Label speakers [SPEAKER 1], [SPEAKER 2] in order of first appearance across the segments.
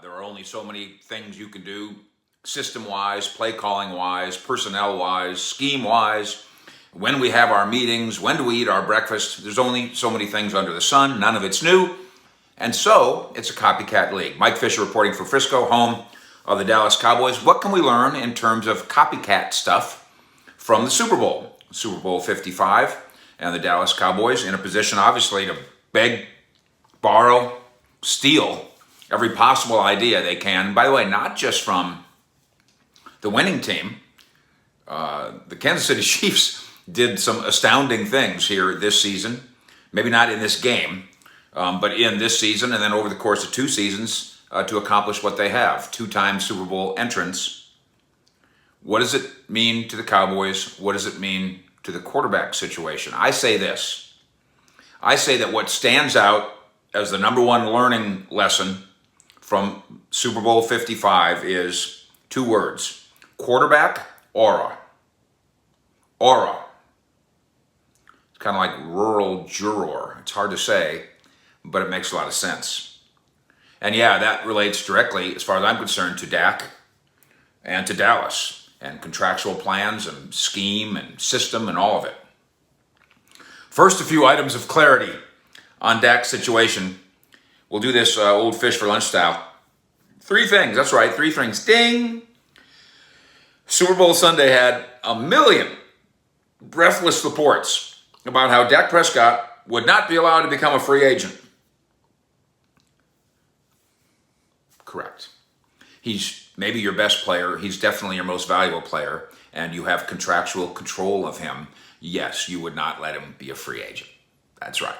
[SPEAKER 1] There are only so many things you can do system-wise, play calling-wise, personnel-wise, scheme-wise. When we have our meetings, when do we eat our breakfast? There's only so many things under the sun. None of it's new. And so it's a copycat league. Mike Fisher reporting for Frisco, home of the Dallas Cowboys. What can we learn in terms of copycat stuff from the Super Bowl? Super Bowl 55, and the Dallas Cowboys in a position, obviously, to beg, borrow, steal every possible idea they can. By the way, not just from the winning team. The Kansas City Chiefs did some astounding things here this season. Maybe not in this game, but in this season and then over the course of 2 seasons to accomplish what they have. 2-time Super Bowl entrants. What does it mean to the Cowboys? What does it mean to the quarterback situation? I say this. I say that what stands out as the number one learning lesson from Super Bowl 55 is 2 words. Quarterback, aura. Aura. It's kind of like rural juror. It's hard to say, but it makes a lot of sense. And yeah, that relates directly, as far as I'm concerned, to Dak and to Dallas and contractual plans and scheme and system and all of it. First, a few items of clarity on Dak's situation. We'll do this old fish for lunch style. 3 things. That's right, 3 things. Ding! Super Bowl Sunday had a million breathless reports about how Dak Prescott would not be allowed to become a free agent. Correct. He's maybe your best player. He's definitely your most valuable player, and you have contractual control of him. Yes, you would not let him be a free agent. That's right.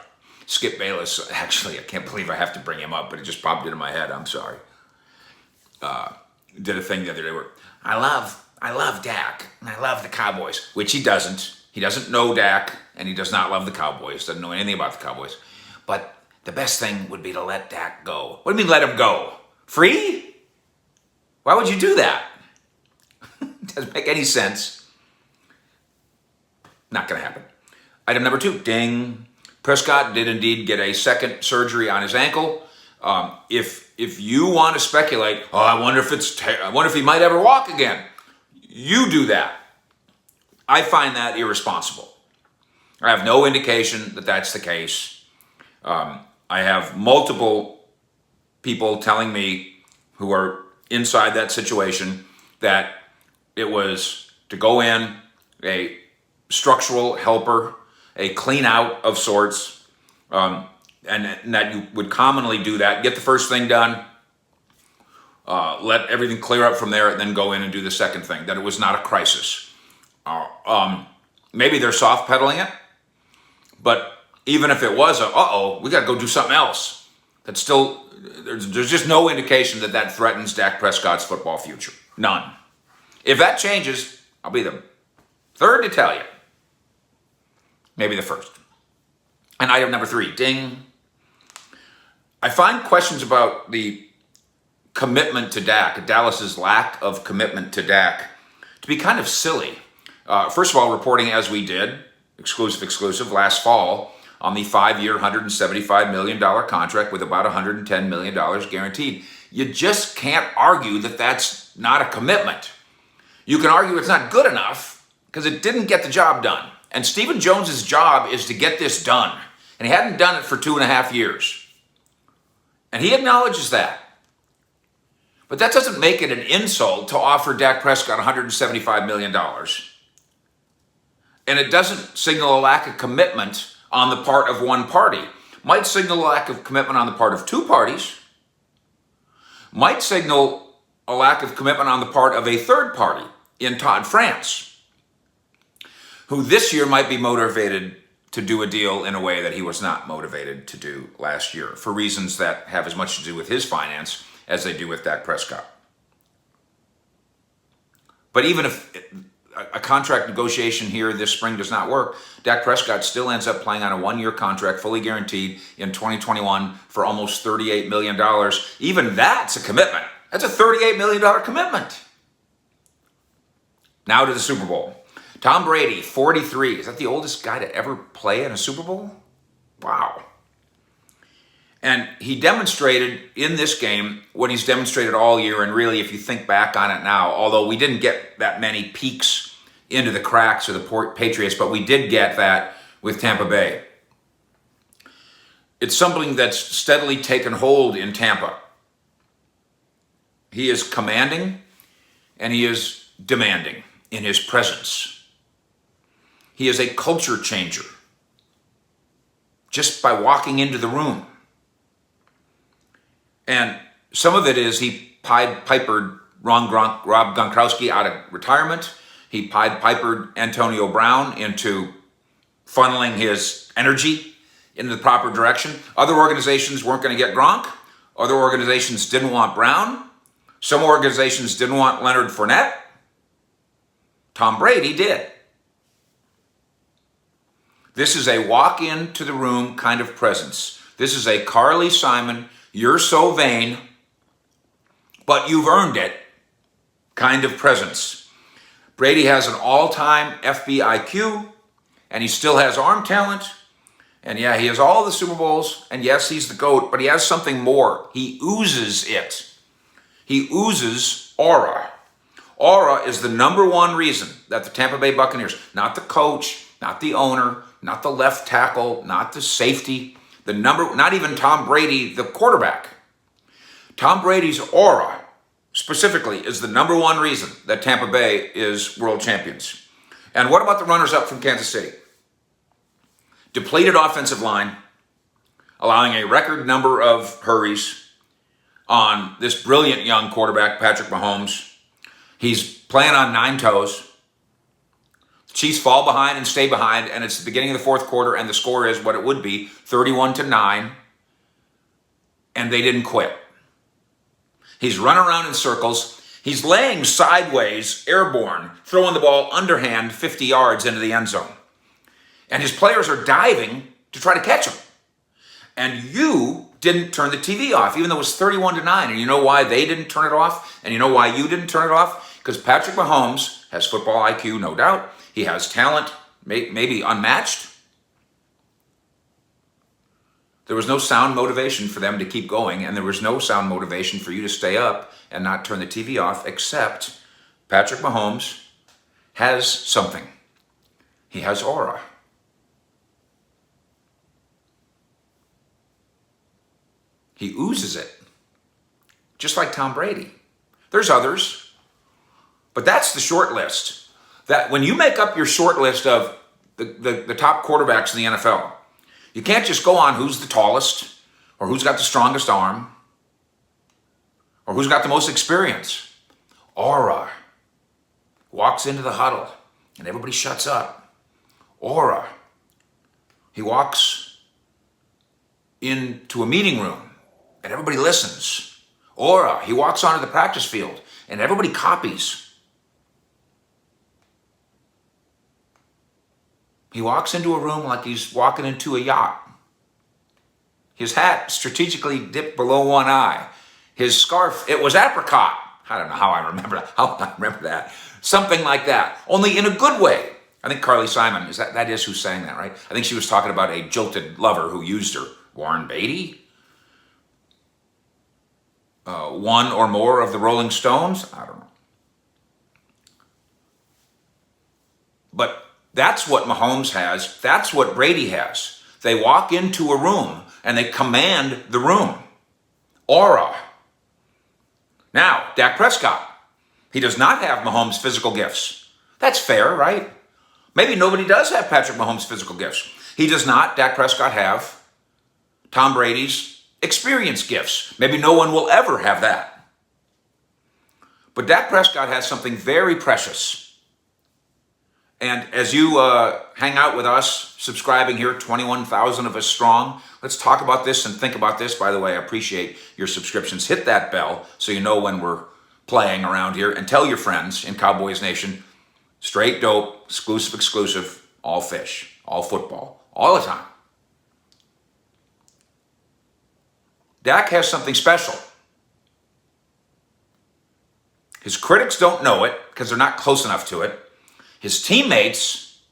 [SPEAKER 1] Skip Bayless, actually, I can't believe I have to bring him up, but it just popped into my head. I'm sorry. Did a thing the other day where I love Dak, and I love the Cowboys, which he doesn't. He doesn't know Dak, and he does not love the Cowboys, doesn't know anything about the Cowboys. But the best thing would be to let Dak go. What do you mean let him go? Free? Why would you do that? Doesn't make any sense. Not going to happen. Item number 2, ding. Prescott did indeed get a second surgery on his ankle. If you want to speculate, I wonder if he might ever walk again. You do that. I find that irresponsible. I have no indication that that's the case. I have multiple people telling me who are inside that situation that it was to go in, a structural helper, a clean out of sorts, and that you would commonly do that, get the first thing done, let everything clear up from there, and then go in and do the second thing, that it was not a crisis. Maybe they're soft pedaling it, but even if it was we got to go do something else, that's still, there's just no indication that that threatens Dak Prescott's football future. None. If that changes, I'll be the third to tell you. Maybe the first. And item number 3, ding. I find questions about the commitment to Dak, Dallas's lack of commitment to Dak, to be kind of silly. First of all, reporting as we did, exclusive, last fall, on the 5-year, $175 million contract with about $110 million guaranteed. You just can't argue that that's not a commitment. You can argue it's not good enough because it didn't get the job done. And Stephen Jones's job is to get this done. And he hadn't done it for 2.5 years. And he acknowledges that. But that doesn't make it an insult to offer Dak Prescott $175 million. And it doesn't signal a lack of commitment on the part of one party. Might signal a lack of commitment on the part of 2 parties. Might signal a lack of commitment on the part of a third party in Todd France, who this year might be motivated to do a deal in a way that he was not motivated to do last year, for reasons that have as much to do with his finance as they do with Dak Prescott. But even if a contract negotiation here this spring does not work, Dak Prescott still ends up playing on a 1-year contract, fully guaranteed in 2021 for almost $38 million. Even that's a commitment. That's a $38 million commitment. Now to the Super Bowl. Tom Brady, 43. Is that the oldest guy to ever play in a Super Bowl? Wow. And he demonstrated in this game what he's demonstrated all year. And really, if you think back on it now, although we didn't get that many peeks into the cracks of the Patriots, but we did get that with Tampa Bay. It's something that's steadily taken hold in Tampa. He is commanding and he is demanding in his presence. He is a culture changer just by walking into the room. And some of it is he Pied-Pipered Rob Gronkowski out of retirement. He Pied-Pipered Antonio Brown into funneling his energy in the proper direction. Other organizations weren't going to get Gronk. Other organizations didn't want Brown. Some organizations didn't want Leonard Fournette. Tom Brady did. This is a walk into the room kind of presence. This is a Carly Simon, you're so vain, but you've earned it kind of presence. Brady has an all-time FBIQ, and he still has arm talent. And yeah, he has all the Super Bowls, and yes, he's the GOAT, but he has something more. He oozes it. He oozes aura. Aura is the number one reason that the Tampa Bay Buccaneers, not the coach, not the owner, not the left tackle, not the safety, not even Tom Brady, the quarterback. Tom Brady's aura, specifically, is the number one reason that Tampa Bay is world champions. And what about the runners-up from Kansas City? Depleted offensive line, allowing a record number of hurries on this brilliant young quarterback, Patrick Mahomes. He's playing on 9 toes. The Chiefs fall behind and stay behind, and it's the beginning of the fourth quarter, and the score is what it would be, 31-9, and they didn't quit. He's running around in circles. He's laying sideways, airborne, throwing the ball underhand 50 yards into the end zone. And his players are diving to try to catch him. And you didn't turn the TV off, even though it was 31-9. And you know why they didn't turn it off? And you know why you didn't turn it off? Because Patrick Mahomes has football IQ, no doubt. He has talent, maybe unmatched. There was no sound motivation for them to keep going, and there was no sound motivation for you to stay up and not turn the TV off, except Patrick Mahomes has something. He has aura. He oozes it, just like Tom Brady. There's others, but that's the short list. That when you make up your short list of the top quarterbacks in the NFL, you can't just go on who's the tallest, or who's got the strongest arm, or who's got the most experience. Aura. Walks into the huddle, and everybody shuts up. Aura. He walks into a meeting room, and everybody listens. Aura. He walks onto the practice field, and everybody copies. He walks into a room like he's walking into a yacht. His hat strategically dipped below one eye. His scarf, it was apricot. I don't know how I remember that. Something like that, only in a good way. I think Carly Simon, that is who sang that, right? I think she was talking about a jilted lover who used her. Warren Beatty? One or more of the Rolling Stones? I don't know. But that's what Mahomes has. That's what Brady has. They walk into a room and they command the room. Aura. Now, Dak Prescott. He does not have Mahomes' physical gifts. That's fair, right? Maybe nobody does have Patrick Mahomes' physical gifts. He does not, Dak Prescott, have Tom Brady's experience gifts. Maybe no one will ever have that. But Dak Prescott has something very precious. And as you hang out with us, subscribing here, 21,000 of us strong, let's talk about this and think about this. By the way, I appreciate your subscriptions. Hit that bell so you know when we're playing around here. And tell your friends in Cowboys Nation, straight dope, exclusive, all fish, all football, all the time. Dak has something special. His critics don't know it because they're not close enough to it. His teammates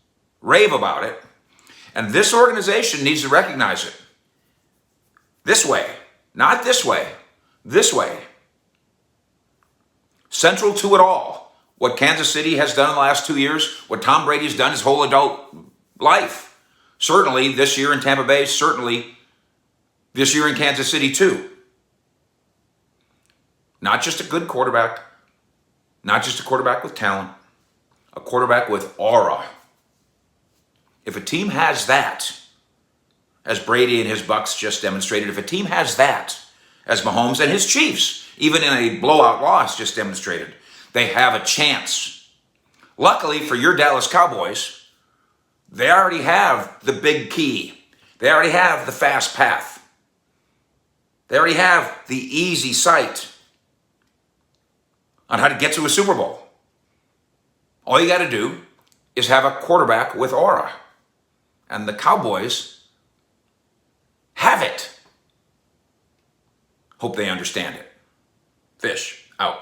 [SPEAKER 1] rave about it, and this organization needs to recognize it. This way, not this way, this way. Central to it all, what Kansas City has done in the last 2 years, what Tom Brady's done his whole adult life. Certainly this year in Tampa Bay, certainly this year in Kansas City too. Not just a good quarterback, not just a quarterback with talent, a quarterback with aura. If a team has that, as Brady and his Bucks just demonstrated, if a team has that, as Mahomes and his Chiefs, even in a blowout loss, just demonstrated, they have a chance. Luckily for your Dallas Cowboys, they already have the big key. They already have the fast path. They already have the easy sight on how to get to a Super Bowl. All you got to do is have a quarterback with aura. And the Cowboys have it. Hope they understand it. Fish out.